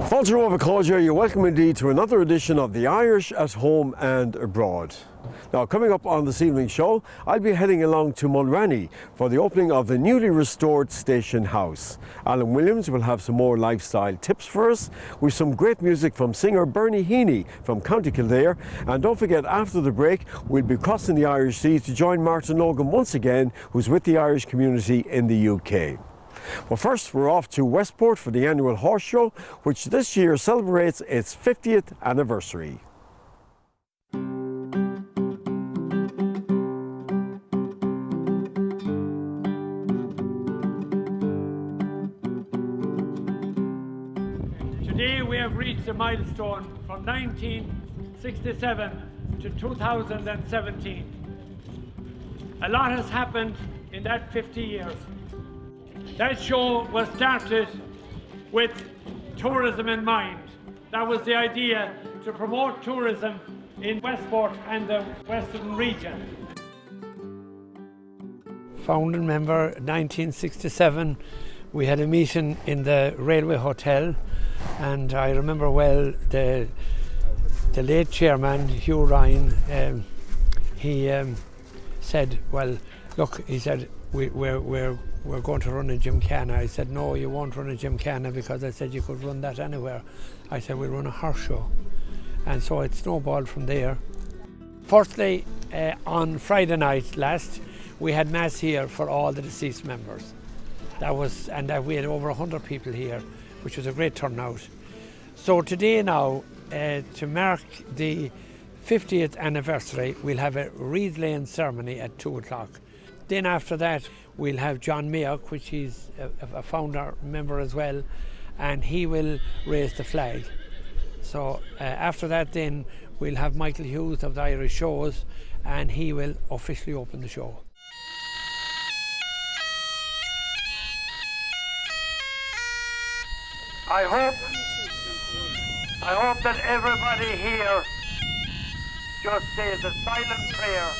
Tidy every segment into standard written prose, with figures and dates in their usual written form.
Fáilte Rómha Cóide, you're welcome indeed to another edition of The Irish at Home and Abroad. Now, coming up on this evening's show, I'll be heading along to Mulranny for the opening of the newly restored Station House. Alan Williams will have some more lifestyle tips for us, with some great music from singer Bernie Heaney from County Kildare. And don't forget, after the break, we'll be crossing the Irish Sea to join Martin Logan once again, who's with the Irish community in the UK. Well, first we're off to Westport for the annual horse show, which this year celebrates its 50th anniversary. Today we have reached a milestone from 1967 to 2017. A lot has happened in that 50 years. That show was started with tourism in mind. That was the idea, to promote tourism in Westport and the Western region. Founding member 1967, we had a meeting in the Railway Hotel, and I remember well the late chairman, Hugh Ryan, he said, well, look, he said, we're going to run a gymkhana. I said, no, you won't run a gymkhana, because I said you could run that anywhere. I said, we'll run a horse show. And so it snowballed from there. Firstly, on Friday night last, we had mass here for all the deceased members. We had over 100 people here, which was a great turnout. So today now, to mark the 50th anniversary, we'll have a wreath laying ceremony at 2 o'clock. Then after that, we'll have John Mayock, which he's a founder member as well, and he will raise the flag. So after that, then we'll have Michael Hughes of the Irish Shows, and he will officially open the show. I hope that everybody here just says a silent prayer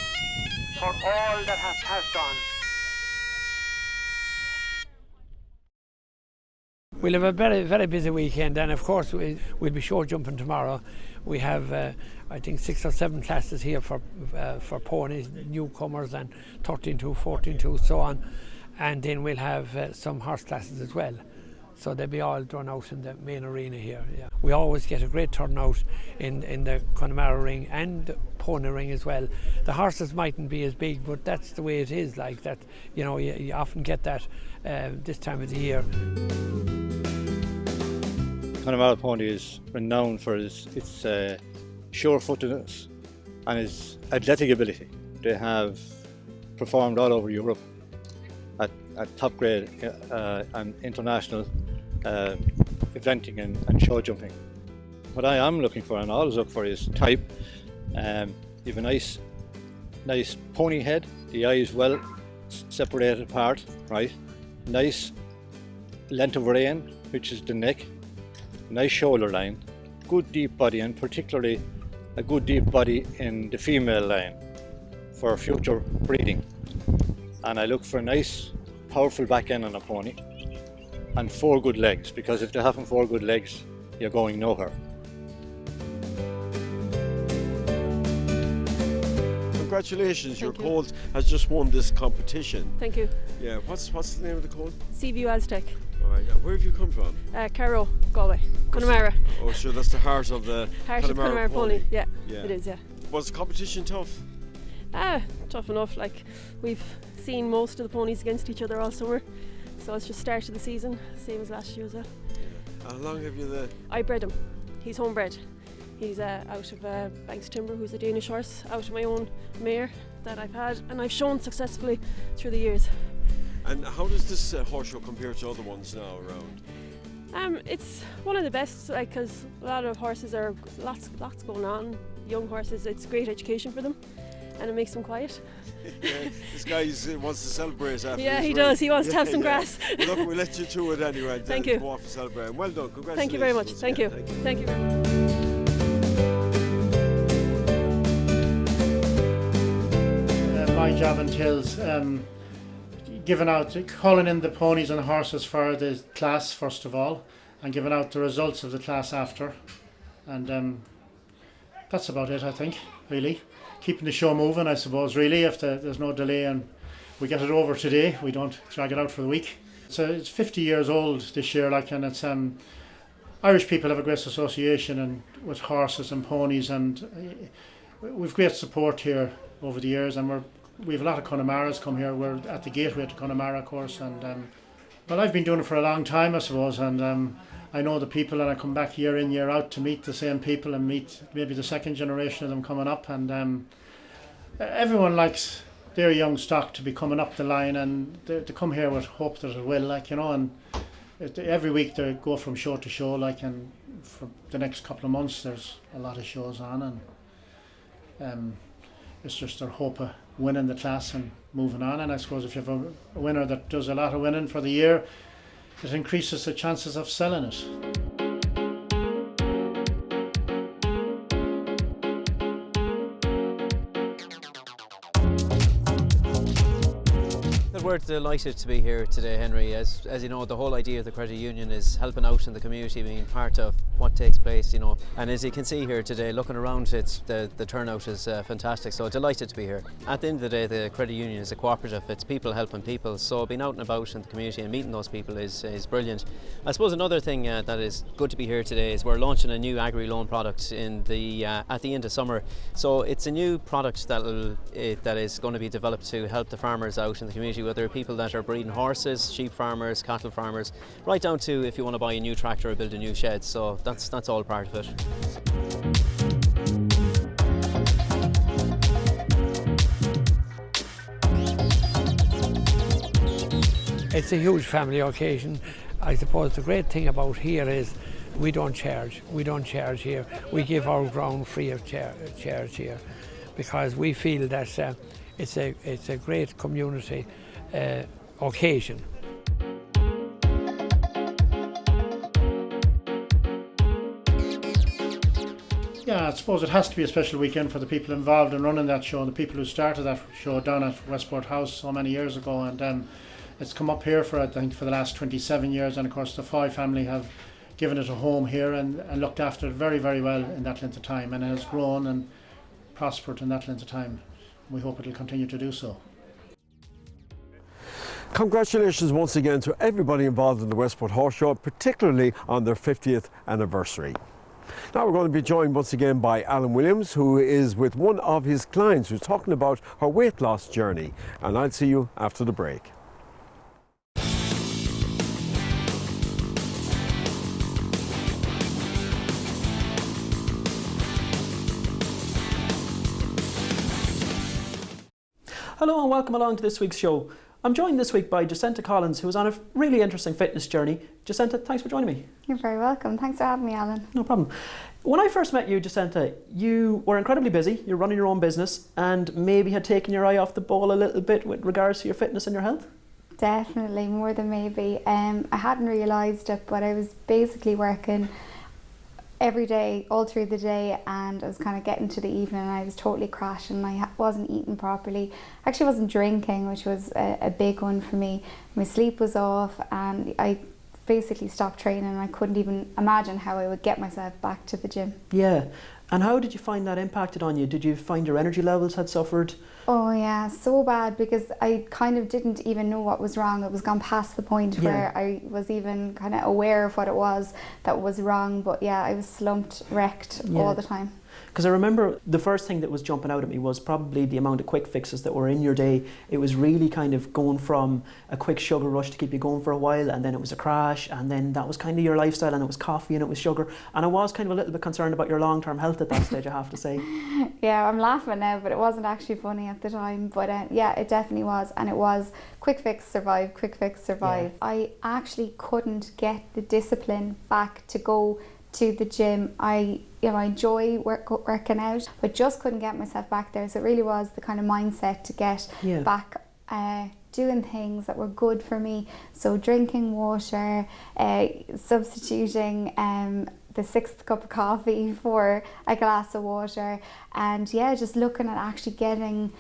for all that has passed on. We'll have a very, very busy weekend, and of course we'll be show jumping tomorrow. We have, I think, 6 or 7 classes here for ponies, newcomers, and 13-2, 14-2, so on. And then we'll have some horse classes as well. So they'll be all drawn out in the main arena here. Yeah. We always get a great turnout in the Connemara ring and the pony ring as well. The horses mightn't be as big, but that's the way it is. Like that, you know, you often get that this time of the year. Connemara pony is renowned for its sure-footedness and its athletic ability. They have performed all over Europe at top grade and international eventing and show jumping. What I am looking for, and I always look for, is type. You have a nice pony head, the eyes well separated apart, right? Nice length of rein, which is the neck, nice shoulder line, good deep body, and particularly a good deep body in the female line for future breeding. And I look for a nice powerful back end on a pony and 4 good legs, because if they haven't 4 good legs, you're going nowhere. Congratulations, your colt has just won this competition. Thank you. Yeah, what's the name of the colt? Seaview Aztec. All right, where have you come from? Carrow, Galway, Connemara. Oh, sure, that's the heart of the Connemara pony. Yeah, it is, yeah. Was the competition tough? Tough enough. Like, we've seen most of the ponies against each other all summer, so it's just start of the season, same as last year as well. How long have you I bred him. He's homebred. He's out of Banks Timber, who's a Danish horse, out of my own mare that I've had, and I've shown successfully through the years. And how does this horse show compare to other ones now around? It's one of the best, like, because a lot of horses are lots going on. Young horses, it's great education for them, and it makes them quiet. Yeah, this guy wants to celebrate after. Yeah, he does. He wants to have some grass. Well, look, we'll let you to it anyway. Thank you. Go off and celebrate. Well done. Congratulations. Thank you very much. Thank you. Thank you very much. My job entails calling in the ponies and horses for the class first of all, and giving out the results of the class after. And that's about it, I think, really. Keeping the show moving, I suppose, really, if there's no delay and we get it over today, we don't drag it out for the week. So it's 50 years old this year, like, and it's Irish people have a great association and with horses and ponies, and we've great support here over the years, and we have a lot of Connemara's come here. We're at the gateway to Connemara course, and well, I've been doing it for a long time, I suppose, and I know the people, and I come back year in, year out to meet the same people and meet maybe the second generation of them coming up, and everyone likes their young stock to be coming up the line, and they come here with hope that it will, like, you know, and every week they go from show to show, like, and for the next couple of months there's a lot of shows on, and it's just their hope of winning the class and moving on. And I suppose if you have a winner that does a lot of winning for the year, it increases the chances of selling it. We're delighted to be here today, Henry. As you know, the whole idea of the credit union is helping out in the community, being part of what takes place, you know. And as you can see here today, looking around, it's the turnout is fantastic. So delighted to be here. At the end of the day, the credit union is a cooperative. It's people helping people. So being out and about in the community and meeting those people is brilliant. I suppose another thing that is good to be here today is we're launching a new agri loan product in the at the end of summer. So it's a new product that is going to be developed to help the farmers out in the community. There are people that are breeding horses, sheep farmers, cattle farmers, right down to if you want to buy a new tractor or build a new shed. So that's all part of it. It's a huge family occasion. I suppose the great thing about here is we don't charge. We don't charge here. We give our ground free of charge here, because we feel that it's a great community occasion. Yeah, I suppose it has to be a special weekend for the people involved in running that show, the people who started that show down at Westport House so many years ago, and it's come up here for, I think, for the last 27 years, and of course the Foy family have given it a home here and looked after it very, very well in that length of time, and it has grown and prospered in that length of time. We hope it will continue to do so. Congratulations once again to everybody involved in the Westport Horse Show, particularly on their 50th anniversary. Now we're going to be joined once again by Alan Williams, who is with one of his clients who's talking about her weight loss journey. And I'll see you after the break. Hello and welcome along to this week's show. I'm joined this week by Jacinta Collins, who is on a really interesting fitness journey. Jacinta, thanks for joining me. You're very welcome. Thanks for having me, Alan. No problem. When I first met you, Jacinta, you were incredibly busy. You're running your own business and maybe had taken your eye off the ball a little bit with regards to your fitness and your health. Definitely, more than maybe. I hadn't realised it, but I was basically working every day, all through the day, and I was kind of getting to the evening and I was totally crashing. I wasn't eating properly. I actually wasn't drinking, which was a big one for me. My sleep was off and I basically stopped training, and I couldn't even imagine how I would get myself back to the gym. Yeah. And how did you find that impacted on you? Did you find your energy levels had suffered? Oh yeah, so bad, because I kind of didn't even know what was wrong. It was gone past the point where I was even kind of aware of what it was that was wrong. But yeah, I was slumped, wrecked all the time. Because I remember the first thing that was jumping out at me was probably the amount of quick fixes that were in your day. It was really kind of going from a quick sugar rush to keep you going for a while, and then it was a crash, and then that was kind of your lifestyle, and it was coffee and it was sugar. And I was kind of a little bit concerned about your long-term health at that stage, I have to say. Yeah, I'm laughing now, but it wasn't actually funny at the time. But yeah, it definitely was. And it was quick fix, survive, quick fix, survive. Yeah. I actually couldn't get the discipline back to go to the gym. I enjoy working out, but just couldn't get myself back there. So it really was the kind of mindset to get back doing things that were good for me. So drinking water, substituting the 6th cup of coffee for a glass of water, and yeah, just looking at actually getting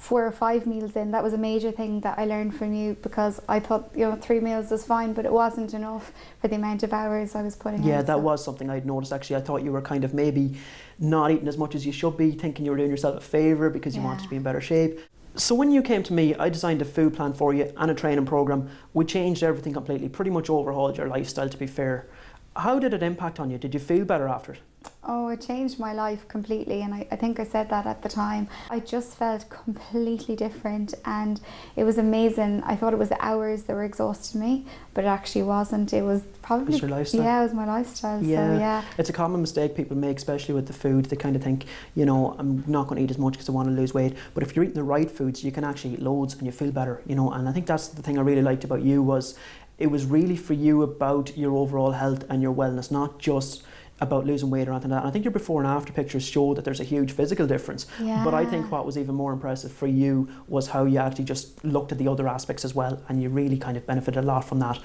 4 or 5 meals in. That was a major thing that I learned from you, because I thought, you know, 3 meals was fine, but it wasn't enough for the amount of hours I was putting in. Yeah, that was something I'd noticed actually. I thought you were kind of maybe not eating as much as you should be, thinking you were doing yourself a favour because you wanted to be in better shape. So when you came to me, I designed a food plan for you and a training programme. We changed everything completely, pretty much overhauled your lifestyle, to be fair. How did it impact on you? Did you feel better after it? Oh, it changed my life completely, and I think I said that at the time. I just felt completely different, and it was amazing. I thought it was the hours that were exhausting me, but it actually wasn't. It was probably... It was your lifestyle? Yeah, it was my lifestyle, Yeah. so yeah. It's a common mistake people make, especially with the food. They kind of think, you know, I'm not going to eat as much because I want to lose weight. But if you're eating the right foods, you can actually eat loads and you feel better, you know. And I think that's the thing I really liked about you, was it was really for you about your overall health and your wellness, not just about losing weight or anything like that. And I think your before and after pictures show that there's a huge physical difference. Yeah. But I think what was even more impressive for you was how you actually just looked at the other aspects as well, and you really kind of benefited a lot from that.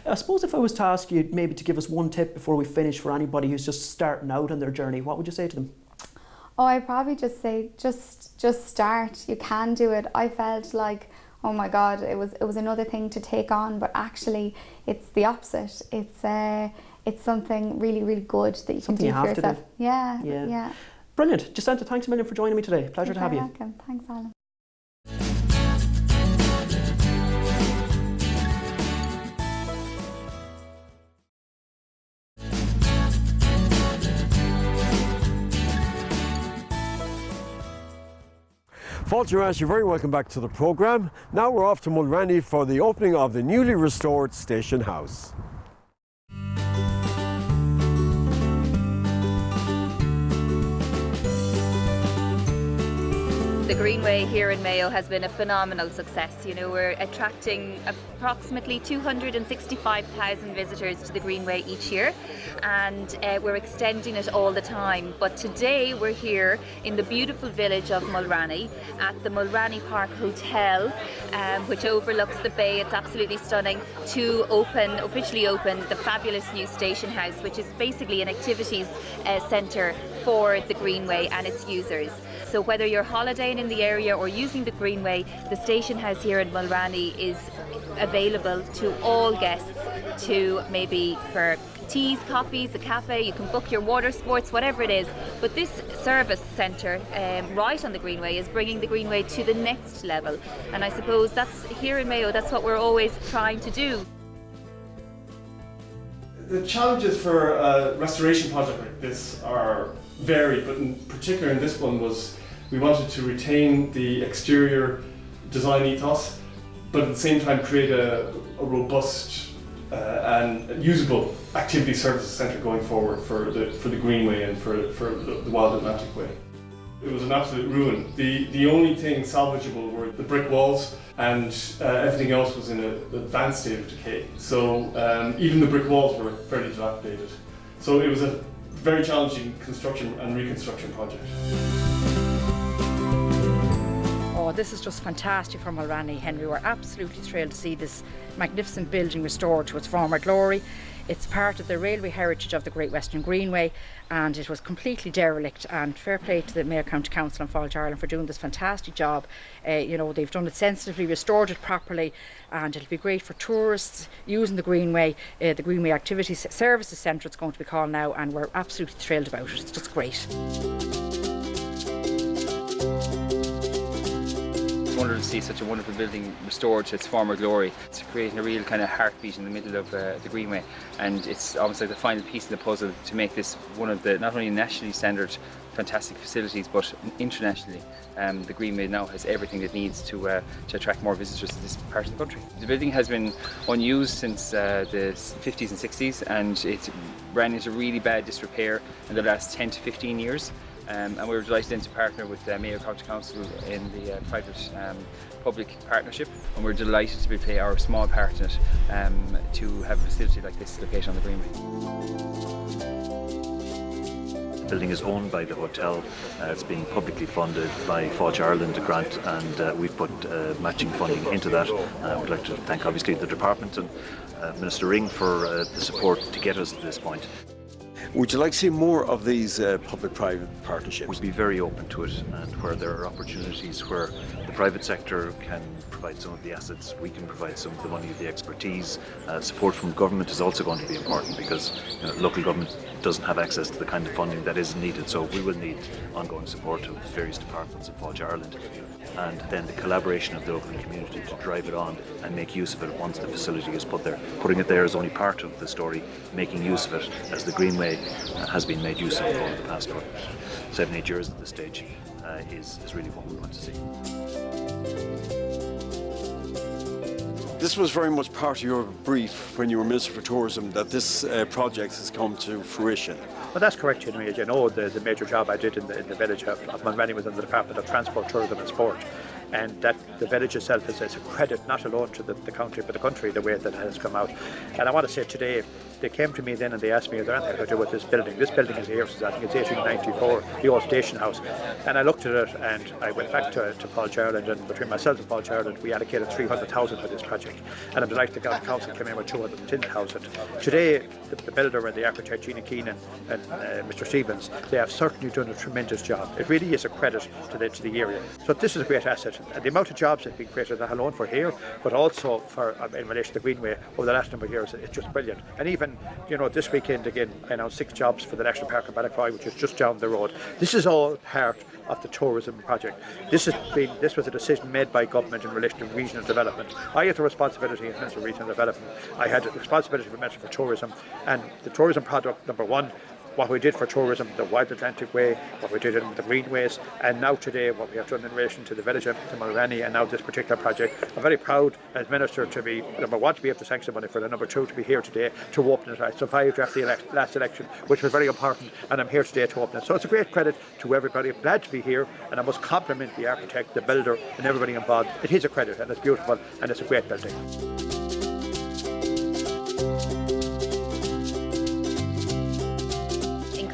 I suppose if I was to ask you maybe to give us one tip before we finish for anybody who's just starting out on their journey, what would you say to them? Oh, I'd probably just say, just start. You can do it. I felt like, oh my God, it was another thing to take on, but actually it's the opposite. It's something really, really good that you can do for yourself. Yeah. Brilliant. Jacinta, thanks a million for joining me today. Pleasure to have you. You're welcome. Thanks, Alan. Fáilte, you're very welcome back to the programme. Now we're off to Mulranny for the opening of the newly restored Station House. The Greenway here in Mayo has been a phenomenal success. You know, we're attracting approximately 265,000 visitors to the Greenway each year, and we're extending it all the time. But today we're here in the beautiful village of Mulranny at the Mulranny Park Hotel, which overlooks the bay. It's absolutely stunning, to officially open the fabulous new Station House, which is basically an activities centre for the Greenway and its users. So whether you're holidaying in the area or using the Greenway, the Station House here in Mulranny is available to all guests, to maybe for teas, coffees, a cafe. You can book your water sports, whatever it is. But this service centre right on the Greenway is bringing the Greenway to the next level. And I suppose that's here in Mayo, that's what we're always trying to do. The challenges for a restoration project like this are varied, but in particular in this one was we wanted to retain the exterior design ethos, but at the same time create a robust and usable activity services centre going forward for the Greenway and for the Wild Atlantic Way. It was an absolute ruin. The only thing salvageable were the brick walls, and everything else was in an advanced state of decay. So even the brick walls were fairly dilapidated. So it was a very challenging construction and reconstruction project. Oh, this is just fantastic for Mulranny, Henry. We're absolutely thrilled to see this magnificent building restored to its former glory. It's part of the railway heritage of the Great Western Greenway, and it was completely derelict, and fair play to the Mayo County Council and Fáilte Ireland for doing this fantastic job. You know, they've done it sensitively, restored it properly, and it'll be great for tourists using the Greenway, the Greenway Activities Services Centre it's going to be called now, and we're absolutely thrilled about it. It's just great. Wonderful to see such a wonderful building restored to its former glory. It's creating a real kind of heartbeat in the middle of the Greenway, and it's almost like the final piece in the puzzle to make this one of the not only nationally standard fantastic facilities, but internationally. The Greenway now has everything it needs to attract more visitors to this part of the country. The building has been unused since the 50s and 60s, and it ran into really bad disrepair in the last 10 to 15 years. And we were delighted then to partner with Mayo County Council in the private-public partnership, and we're delighted to play our small part in it to have a facility like this located on the Greenway. The building is owned by the hotel. It's being publicly funded by Fáilte Ireland, a grant, and we've put matching funding into that. We'd like to thank obviously the department and Minister Ring for the support to get us to this point. Would you like to see more of these public-private partnerships? We'd be very open to it, and where there are opportunities where the private sector can provide some of the assets, we can provide some of the money, the expertise. Support from government is also going to be important, because local government doesn't have access to the kind of funding that is needed, so we will need ongoing support of various departments of Fáilte Ireland, and then the collaboration of the local community to drive it on and make use of it once the facility is put there. Putting it there is only part of the story. Making use of it, as the Greenway has been made use of over the past 7-8 years at this stage, is really what we want to see. This was very much part of your brief when you were Minister for Tourism, that this project has come to fruition. Well, that's correct, Henry. As you know, the major job I did in the village of Mulranny was in the Department of Transport, Tourism and Sport. And that the village itself is a credit not alone to the county but the country, the way that it has come out. And I want to say today, they came to me then and they asked me, is there anything I could do with this building? This building is here since I think it's 1894, the old station house. And I looked at it and I went back to Fáilte Ireland, and between myself and Fáilte Ireland we allocated 300,000 for this project. And I'm delighted the council came in with 210,000. Today, the builder and the architect, Gina Keenan and Mr. Stevens, they have certainly done a tremendous job. It really is a credit to the area. So this is a great asset. And the amount of jobs that have been created, not alone for here, but also for in relation to the Greenway over the last number of years, it's just brilliant. And even, this weekend again, I announced 6 jobs for the National Park of Ballacroy, which is just down the road. This is all part of the tourism project. This was a decision made by government in relation to regional development. I had the responsibility as Minister of Regional Development. I had the responsibility for Minister for Tourism, and the tourism project number 1, what we did for tourism, the Wild Atlantic Way, what we did in the Greenways, and now today what we have done in relation to the village of Mulranny, and now this particular project. I'm very proud as Minister to be, number 1, to be able to sanction money for the, number 2, to be here today to open it. I survived after the last election, which was very important, and I'm here today to open it. So it's a great credit to everybody. I'm glad to be here, and I must compliment the architect, the builder, and everybody involved. It is a credit, and it's beautiful, and it's a great building.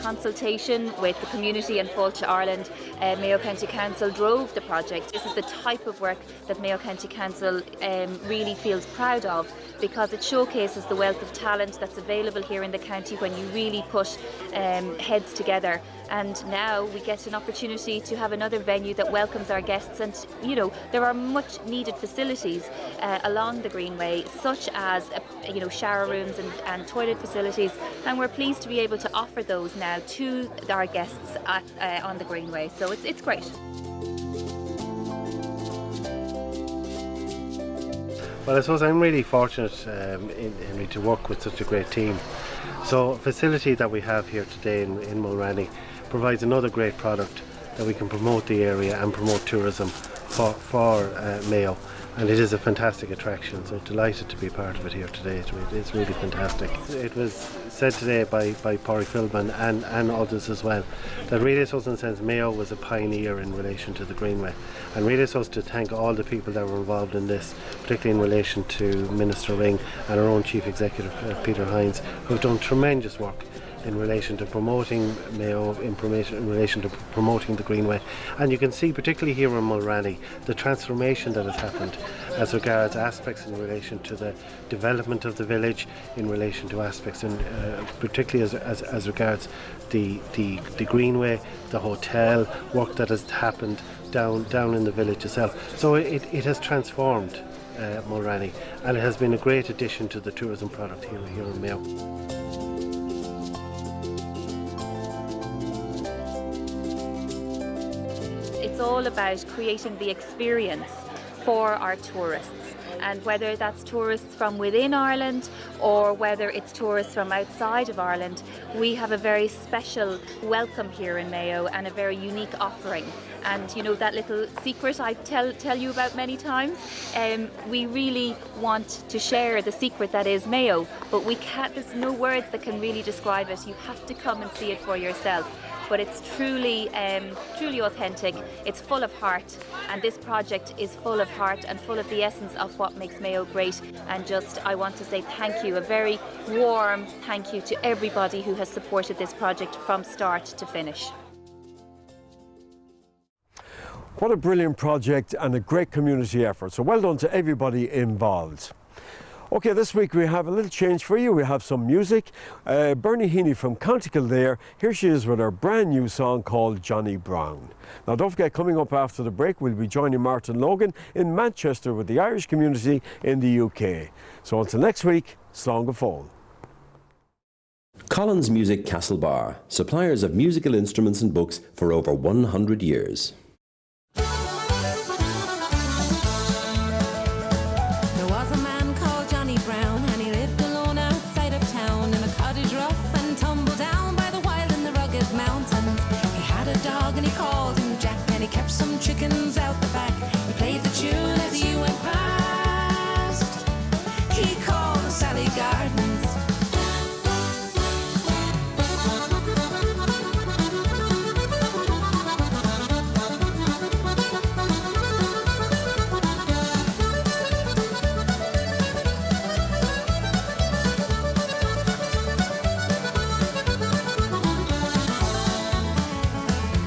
Consultation with the community in Fáilte Ireland, Mayo County Council drove the project. This is the type of work that Mayo County Council really feels proud of, because it showcases the wealth of talent that's available here in the county when you really put heads together. And now we get an opportunity to have another venue that welcomes our guests, and there are much needed facilities along the Greenway, such as shower rooms and toilet facilities, and we're pleased to be able to offer those now to our guests on the Greenway. So it's great. Well, I suppose I'm really fortunate, Henry, to work with such a great team. So a facility that we have here today in Mulranny provides another great product that we can promote the area and promote tourism for Mayo. And it is a fantastic attraction, so delighted to be part of it here today. It's really fantastic. It was said today by Pádraig Philbin and others as well that really, I suppose, in a sense, Mayo was a pioneer in relation to the Greenway. And really, I suppose, to thank all the people that were involved in this, particularly in relation to Minister Ring and our own Chief Executive, Peter Hines, who have done tremendous work in relation to promoting Mayo, in relation to promoting the Greenway. And you can see, particularly here in Mulranny, the transformation that has happened as regards aspects in relation to the development of the village, in relation to aspects, particularly as regards the Greenway, the hotel, work that has happened down in the village itself. So it has transformed Mulranny, and it has been a great addition to the tourism product here in Mayo. It's all about creating the experience for our tourists, and whether that's tourists from within Ireland or whether it's tourists from outside of Ireland, we have a very special welcome here in Mayo and a very unique offering. And that little secret I tell you about many times, we really want to share the secret that is Mayo, but there's no words that can really describe it. You have to come and see it for yourself. But it's truly authentic, it's full of heart, and this project is full of heart and full of the essence of what makes Mayo great. And I want to say thank you, a very warm thank you to everybody who has supported this project from start to finish. What a brilliant project and a great community effort. So well done to everybody involved. Okay, this week we have a little change for you. We have some music. Bernie Heaney from County Kildare, here she is with her brand new song called Johnny Brown. Now don't forget, coming up after the break, we'll be joining Martin Logan in Manchester with the Irish community in the UK. So until next week, slán go fóill. Collins Music Castlebar, suppliers of musical instruments and books for over 100 years. He kept some chickens out the back. He played the tune as you went past. He called Sally Gardens.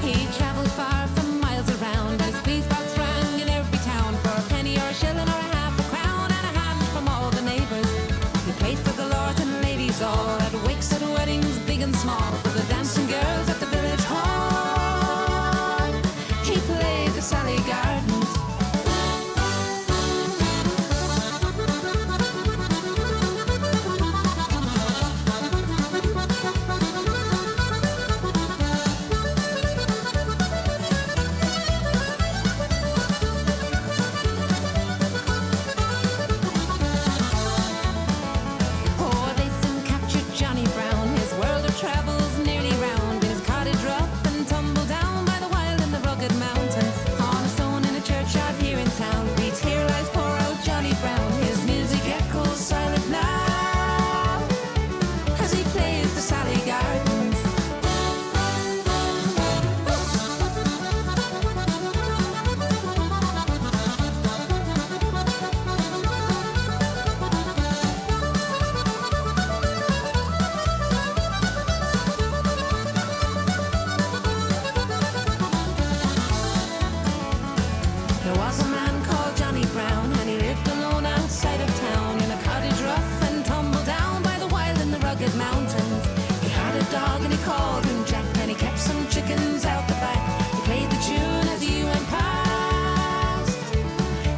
He traveled far from miles around, but his squeeze box rang in every town for a penny or a shilling or a half a crown and a hand from all the neighbours. He played for the lords and ladies all, at wakes, at weddings, big and small, for the dancing girls at the village hall. He played the Sally Gardens. Oh, they soon captured Johnny Brown. His world of travel's nearly round. In his cottage rough and tumble down by the wild and the rugged mountains. On a stone in a churchyard here in town reads, "Here lies poor old Johnny Brown." His music echoes silent now as he plays the Sally Gardens. There was a man called Johnny Brown, and he lived alone outside of town in a cottage rough and tumble down by the wild and the rugged mountains. He had a dog and he called him Jack, and he kept some chickens out the back. He played the tune as he went past.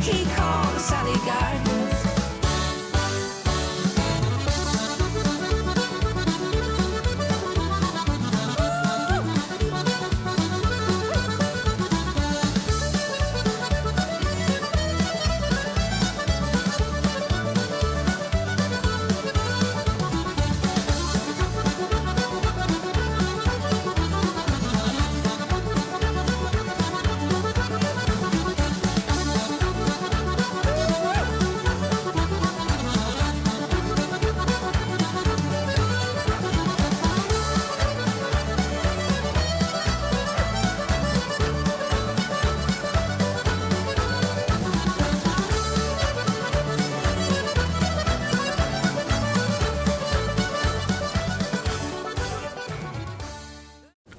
He called the Sally Gardens.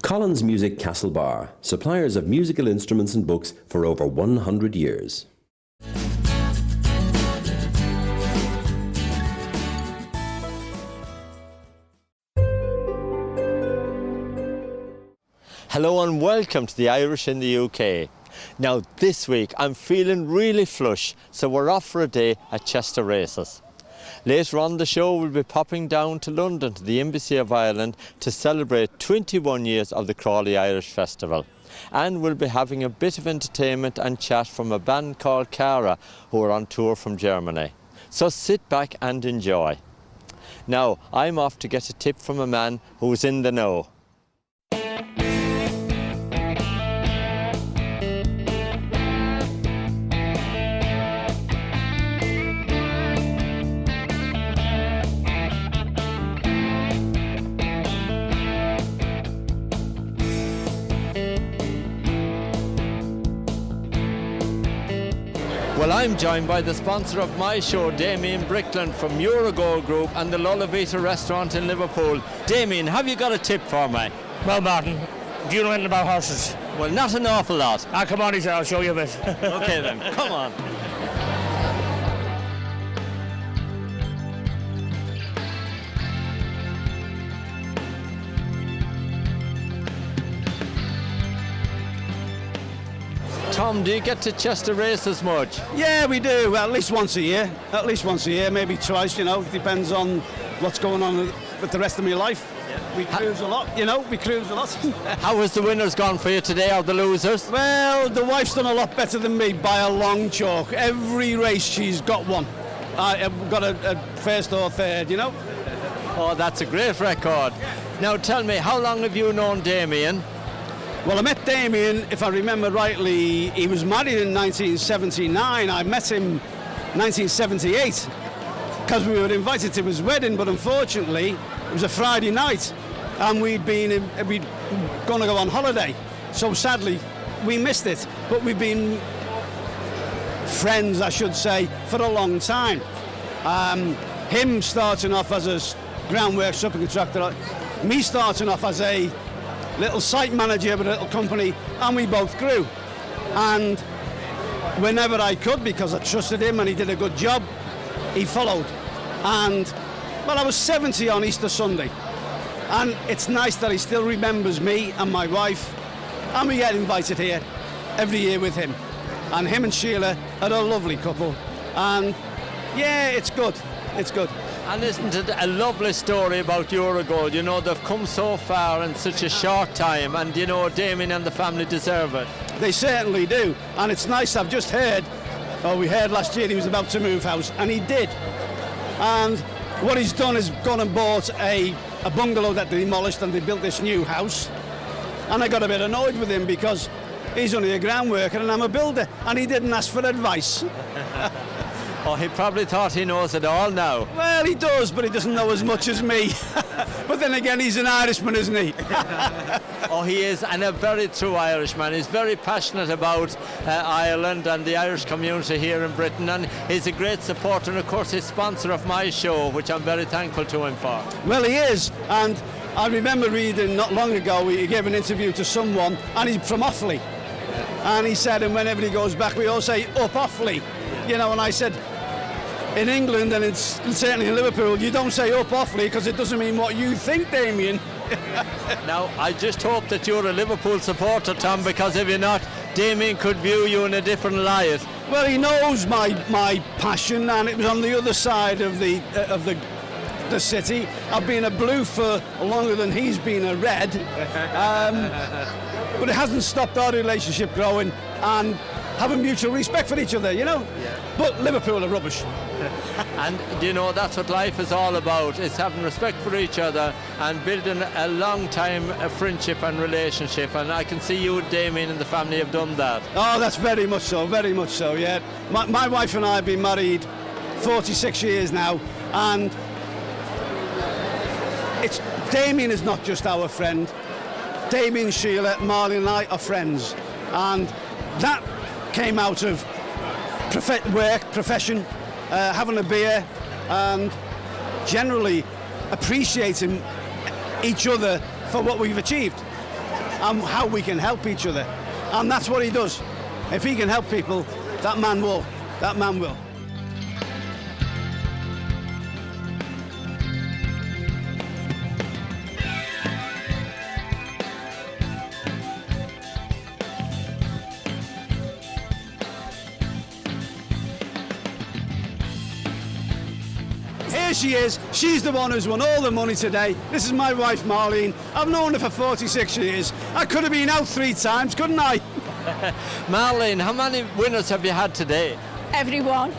Collins Music Castlebar, suppliers of musical instruments and books for over 100 years. Hello and welcome to the Irish in the UK. Now this week I'm feeling really flush, so we're off for a day at Chester Races. Later on the show we'll be popping down to London to the Embassy of Ireland to celebrate 21 years of the Crawley Irish Festival. And we'll be having a bit of entertainment and chat from a band called Cara who are on tour from Germany. So sit back and enjoy. Now I'm off to get a tip from a man who's in the know. Well, I'm joined by the sponsor of my show, Damien Brickland from Eurogold Group and the Lollavita restaurant in Liverpool. Damien, have you got a tip for me? Well, Martin, do you know anything about horses? Well, not an awful lot. Ah, come on, he said, I'll show you a bit. Okay then, come on. come? Do you get to Chester races much? Yeah, we do. Well, at least once a year. At least once a year, maybe twice, you know. Depends on what's going on with the rest of my life. We cruise a lot, you know. We cruise a lot. How has the winners gone for you today, or the losers? Well, the wife's done a lot better than me by a long chalk. Every race she's got one. I've got a first or third, you know. Oh, that's a great record. Now tell me, how long have you known Damien? Well, I met Damien, if I remember rightly, he was married in 1979. I met him 1978 because we were invited to his wedding, but unfortunately it was a Friday night and we'd going to go on holiday. So sadly, we missed it, but we've been friends, I should say, for a long time. Him starting off as a groundwork subcontractor, me starting off as a little site manager of a little company, and we both grew. And whenever I could, because I trusted him and he did a good job, he followed. And well, I was 70 on Easter Sunday, and it's nice that he still remembers me and my wife, and we get invited here every year with him. And him and Sheila are a lovely couple, and yeah, it's good. It's good. And isn't it a lovely story about Eurogold? You know, they've come so far in such a short time, and you know, Damien and the family deserve it. They certainly do, and it's nice. I've just heard, we heard last year he was about to move house, and he did. And what he's done is gone and bought a bungalow that they demolished, and they built this new house. And I got a bit annoyed with him because he's only a ground worker and I'm a builder, and he didn't ask for advice. Oh, he probably thought he knows it all now. Well, he does, but he doesn't know as much as me. But then again, he's an Irishman, isn't he? Oh, he is, and a very true Irishman. He's very passionate about Ireland and the Irish community here in Britain, and he's a great supporter, and of course he's sponsor of my show, which I'm very thankful to him for. Well, he is, and I remember reading not long ago, he gave an interview to someone, and he's from Offaly. And he said, and whenever he goes back, we all say, up Offaly. You know, and I said, in England, and it's certainly in Liverpool, you don't say up Offaly because it doesn't mean what you think, Damien. Now, I just hope that you're a Liverpool supporter, Tom, because if you're not, Damien could view you in a different light. Well, he knows my passion, and it was on the other side of the city. I've been a blue for longer than he's been a red, but it hasn't stopped our relationship growing and having mutual respect for each other, you know. Yeah. But Liverpool are rubbish. And you know, that's what life is all about. It's having respect for each other and building a long time friendship and relationship, and I can see you, Damien, and the family have done that. Oh, that's very much so, yeah. My wife and I have been married 46 years now, and Damien is not just our friend. Damien, Sheila, Marley and I are friends, and that came out of profession, having a beer, and generally appreciating each other for what we've achieved and how we can help each other. And that's what he does. If he can help people, that man will. Here she is. She's the one who's won all the money today. This is my wife, Marlene. I've known her for 46 years. I could have been out 3 times, couldn't I? Marlene, how many winners have you had today? Everyone.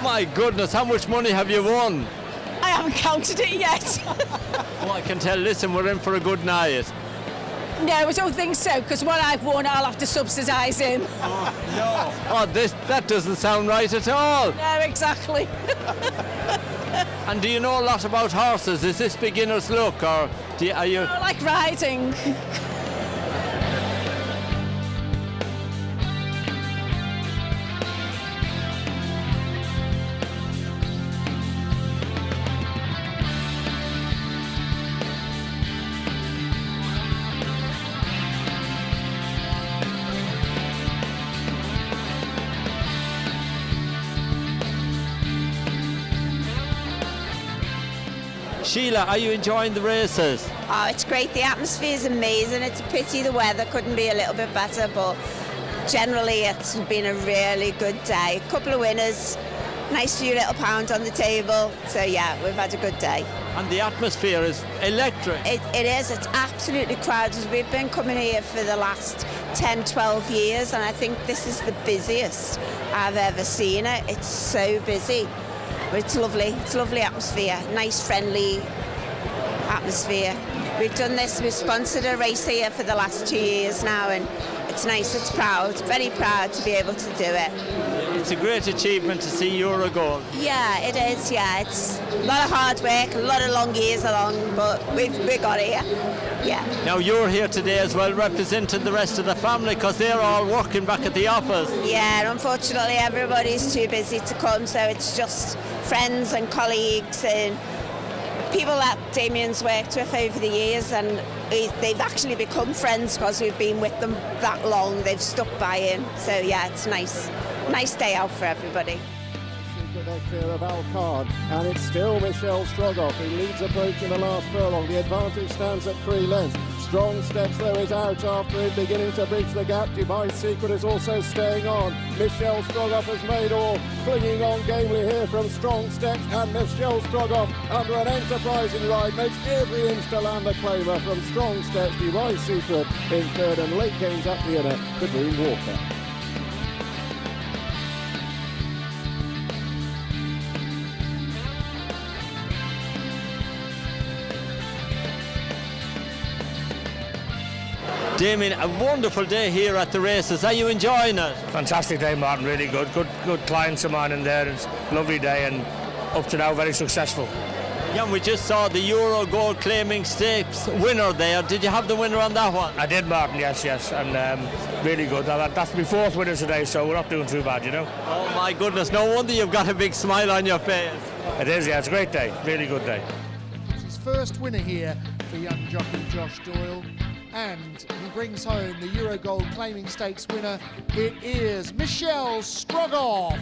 My goodness, how much money have you won? I haven't counted it yet. Oh, I can tell, listen, we're in for a good night. No, I don't think so, because what I've won, I'll have to subsidise him. Oh, no. Oh, that doesn't sound right at all. No, exactly. And do you know a lot about horses? Is this beginner's luck, or are you... I like riding. Sheila, are you enjoying the races? Oh, it's great. The atmosphere is amazing. It's a pity the weather couldn't be a little bit better, but generally it's been a really good day. A couple of winners, nice few little pounds on the table. So yeah, we've had a good day. And the atmosphere is electric. It is, it's absolutely crowded. We've been coming here for the last 10, 12 years, and I think this is the busiest I've ever seen it. It's so busy. But it's lovely atmosphere, nice friendly atmosphere. We've done this, we've sponsored a race here for the last 2 years now, and it's nice, it's proud, very proud to be able to do it. It's a great achievement to see Eurogold. Yeah, it is, yeah. It's a lot of hard work, a lot of long years along, but we got here, yeah. Now you're here today as well, representing the rest of the family, because they're all working back at the office. Yeah, unfortunately everybody's too busy to come, so it's just friends and colleagues and people that Damien's worked with over the years, and they've actually become friends because we've been with them that long. They've stuck by him, so yeah, it's nice day out for everybody. They're clear of Alcard, and it's still Michelle Strogoff who leads approaching the last furlong. The advantage stands at 3 lengths. Strong Steps though is out after him, beginning to bridge the gap. Dubai Secret is also staying on. Michelle Strogoff has made all, clinging on gamely here from Strong Steps, and Michelle Strogoff under an enterprising ride makes every inch to land the claimer from Strong Steps. Dubai Secret in third, and late gains up the inner for Dream Walker. Damien, a wonderful day here at the races. Are you enjoying it? Fantastic day, Martin. Really good. Good clients of mine in there. It's a lovely day, and up to now very successful. Yeah, and we just saw the Eurogold Claiming Stakes winner there. Did you have the winner on that one? I did, Martin. Yes, and really good. That's my 4th winner today, so we're not doing too bad, you know. Oh my goodness! No wonder you've got a big smile on your face. It is. Yeah, it's a great day. Really good day. It's his first winner here for young jockey Josh Doyle. And he brings home the Eurogold Claiming Stakes winner. It is Michelle Strogoff.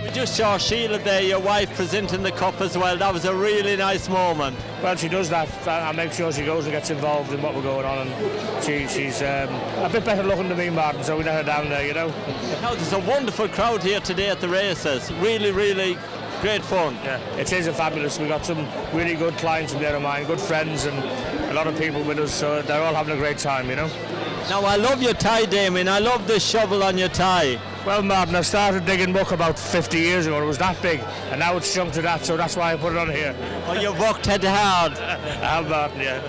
We just saw Sheila there, your wife, presenting the cup as well. That was a really nice moment. Well, she does that. I make sure she goes and gets involved in what we're going on, and she's a bit better looking than me, Martin, so we let her down there, you know. Now, there's a wonderful crowd here today at the races. Really, really great fun. Yeah, it is a fabulous. We've got some really good clients in there of mine, good friends, and a lot of people with us, so they're all having a great time, you know. Now, I love your tie, Damien. I love the shovel on your tie. Well, Martin, I started digging muck about 50 years ago. It was that big, and now it's shrunk to that, so that's why I put it on here. Oh, you've worked head hard. I have, Martin, yeah.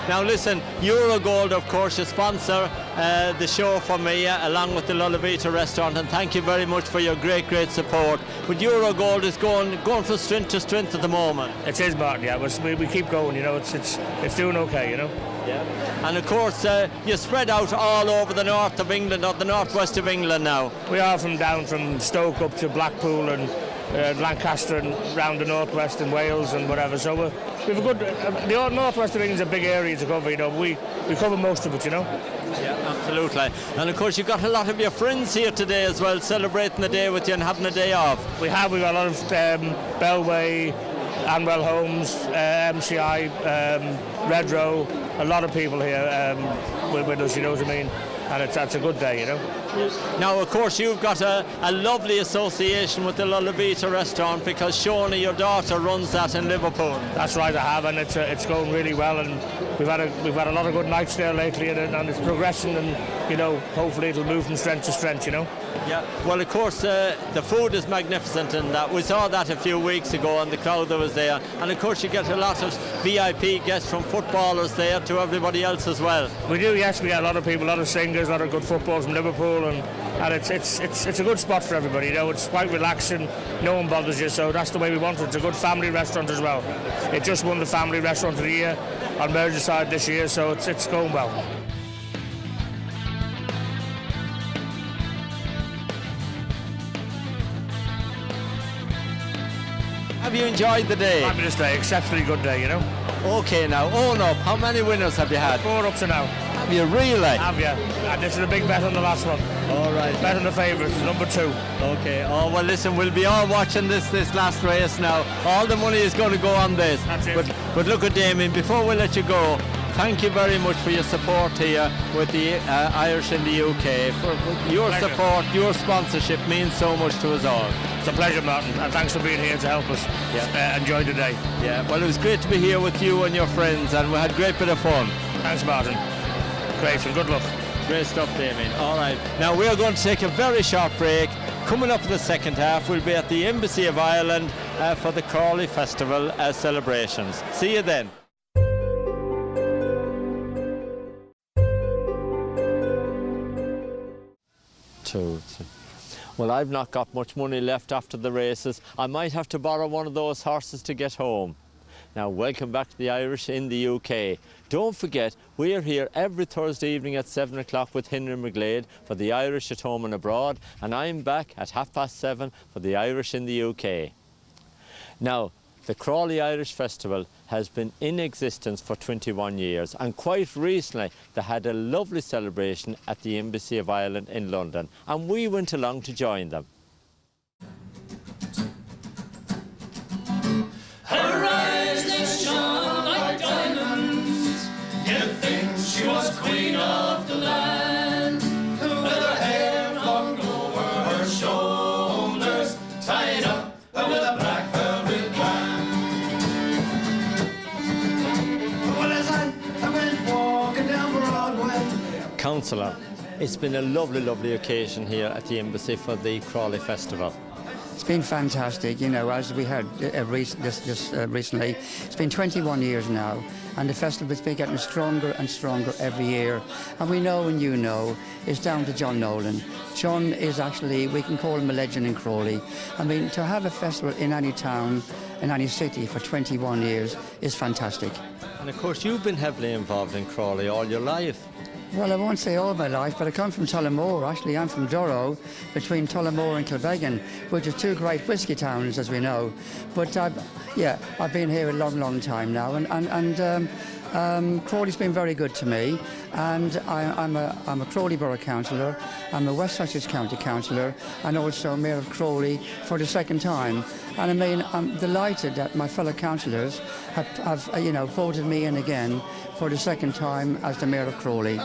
Now listen, Eurogold, of course, you sponsor the show for me, along with the Lullavita restaurant, and thank you very much for your great support. But Eurogold is going from strength to strength at the moment. It is, Martin, yeah, we keep going, you know, it's doing okay, you know. Yeah. And of course, you spread out all over the north of England, or the northwest of England now. We are down from Stoke up to Blackpool and Lancaster and round the northwest and Wales and whatever. So we've a good. The northwest of England's a big area to cover. You know, we cover most of it. You know. Yeah, absolutely. And of course, you've got a lot of your friends here today as well, celebrating the day with you and having a day off. We've got a lot of Bellway, Anwell Holmes, MCI, Redrow. A lot of people here with us. You know what I mean. And it's a good day, you know. Now, of course, you've got a lovely association with the Lullavita restaurant, because Shona, your daughter, runs that in Liverpool. That's right, I have, and it's going really well, and we've had a lot of good nights there lately, and it's progressing, and you know, hopefully it'll move from strength to strength, you know. Yeah. Well, of course, the food is magnificent, and that we saw that a few weeks ago, and the crowd that was there, and of course, you get a lot of VIP guests from footballers there to everybody else as well. We do, yes. We get a lot of people, a lot of singers, a lot of good footballers from Liverpool, and it's a good spot for everybody. You know, it's quite relaxing. No one bothers you, so that's the way we want it. It's a good family restaurant as well. It just won the family restaurant of the year on Merseyside this year, so it's going well. Have you enjoyed the day? Fabulous day, exceptionally good day, you know. Okay, now, own up. How many winners have you had? 4 up to now. Have you really? Have you? And this is a big bet on the last one. All right. Bet on the favourites, number 2. Okay. Oh, well, listen, we'll be all watching this last race now. All the money is going to go on this. That's it. But look at Damien, before we let you go, thank you very much for your support here with the Irish in the UK. For your Pleasure. support, your sponsorship means so much to us all. It's a pleasure, Martin, and thanks for being here to help us enjoy the day. Yeah, well, it was great to be here with you and your friends, and we had a great bit of fun. Thanks, Martin. Great, and good luck. Great stuff, Damien. All right, now we're going to take a very short break. Coming up in the second half, we'll be at the Embassy of Ireland for the Crawley Festival celebrations. See you then. Well, I've not got much money left after the races. I might have to borrow one of those horses to get home. Now, welcome back to the Irish in the UK. Don't forget, we're here every Thursday evening at 7 o'clock with Henry McGlade for the Irish at home and abroad, and I'm back at 7:30 for the Irish in the UK. Now, the Crawley Irish Festival has been in existence for 21 years, and quite recently they had a lovely celebration at the Embassy of Ireland in London, and we went along to join them. Her eyes they shone like diamonds. You'd think she was queen of the land. With her hair flung over her shoulders, tied up with a black velvet band. Well, as I went walking down Broadway. Councillor, it's been a lovely, lovely occasion here at the Embassy for the Crawley Festival. It's been fantastic, you know, as we heard recently. It's been 21 years now, and the festival has been getting stronger and stronger every year. And we know, and you know, it's down to John Nolan. John is actually, we can call him a legend in Crawley. I mean, to have a festival in any town, in any city for 21 years is fantastic. And of course, you've been heavily involved in Crawley all your life. Well, I won't say all my life, but I come from Tullamore, actually. I'm from Durrow, between Tullamore and Kilbeggan, which are two great whisky towns, as we know. But, I've been here a long, long time now, and Crawley's been very good to me, and I'm a Crawley Borough Councillor, I'm a West Sussex County Councillor, and also Mayor of Crawley for the second time. And I mean, I'm delighted that my fellow councillors have voted me in again for the second time as the Mayor of Crawley.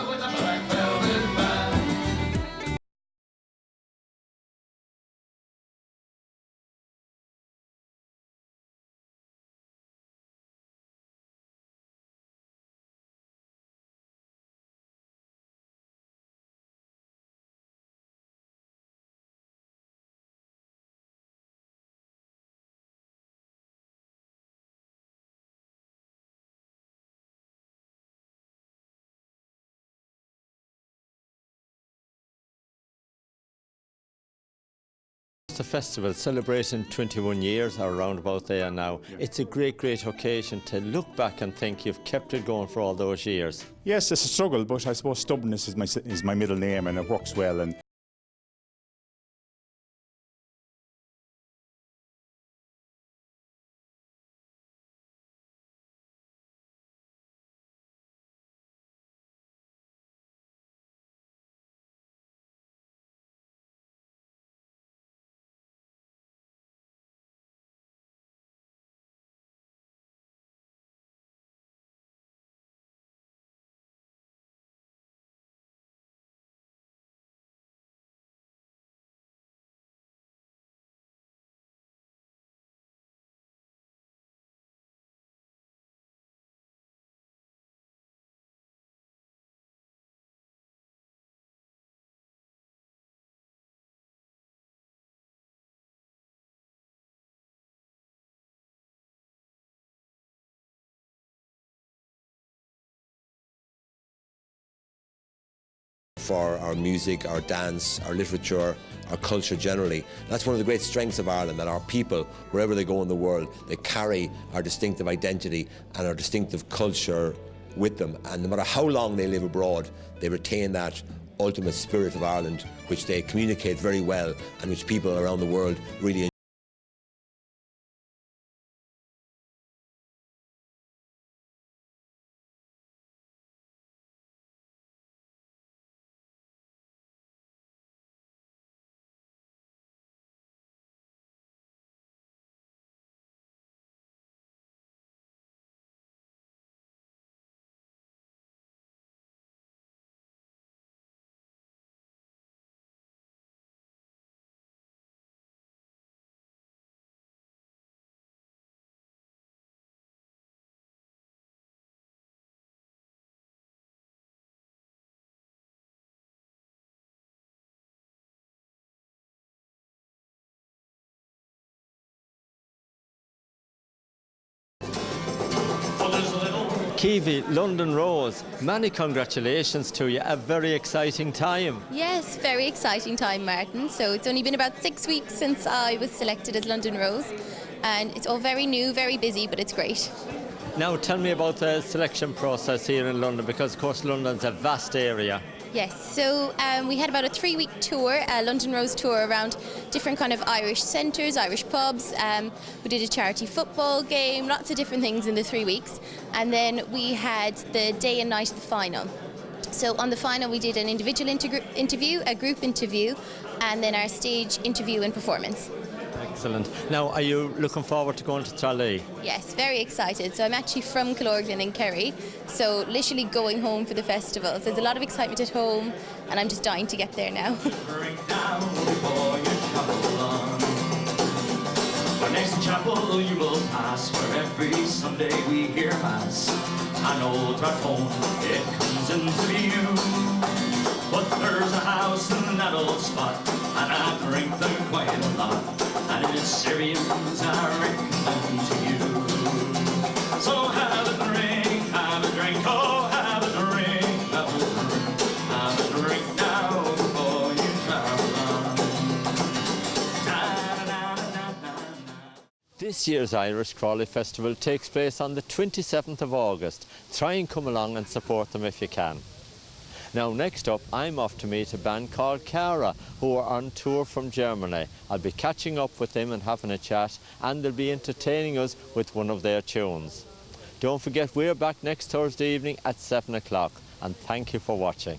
The festival celebrating 21 years or around about there now. It's a great, great occasion to look back and think you've kept it going for all those years. Yes, it's a struggle, but I suppose stubbornness is my middle name, and it works well. And for our music, our dance, our literature, our culture generally. That's one of the great strengths of Ireland, that our people, wherever they go in the world, they carry our distinctive identity and our distinctive culture with them. And no matter how long they live abroad, they retain that ultimate spirit of Ireland, which they communicate very well and which people around the world really enjoy. Kiwi, London Rose, many congratulations to you, a very exciting time. Yes, very exciting time, Martin. So it's only been about 6 weeks since I was selected as London Rose, and it's all very new, very busy, but it's great. Now tell me about the selection process here in London, because of course London's a vast area. Yes, so we had about a 3-week tour, a London Rose tour around different kind of Irish centres, Irish pubs. We did a charity football game, lots of different things in the 3 weeks. And then we had the day and night of the final. So on the final we did an individual interview, a group interview, and then our stage interview and performance. Excellent. Now, are you looking forward to going to Tralee? Yes, very excited. So I'm actually from Killorglin in Kerry, so literally going home for the festival. So there's a lot of excitement at home, and I'm just dying to get there now. For next chapel you will pass, where every Sunday we hear Mass. An old Rathone, it comes into view. But there's a house in that old spot, and I drink them quite a lot. And it's Syrians I recommend to you. So have a drink, oh have a drink, have a drink, have a drink now before you travel on. This year's Irish Crawley Festival takes place on the 27th of August. Try and come along and support them if you can. Now next up, I'm off to meet a band called Cara, who are on tour from Germany. I'll be catching up with them and having a chat, and they'll be entertaining us with one of their tunes. Don't forget, we're back next Thursday evening at 7 o'clock, and thank you for watching.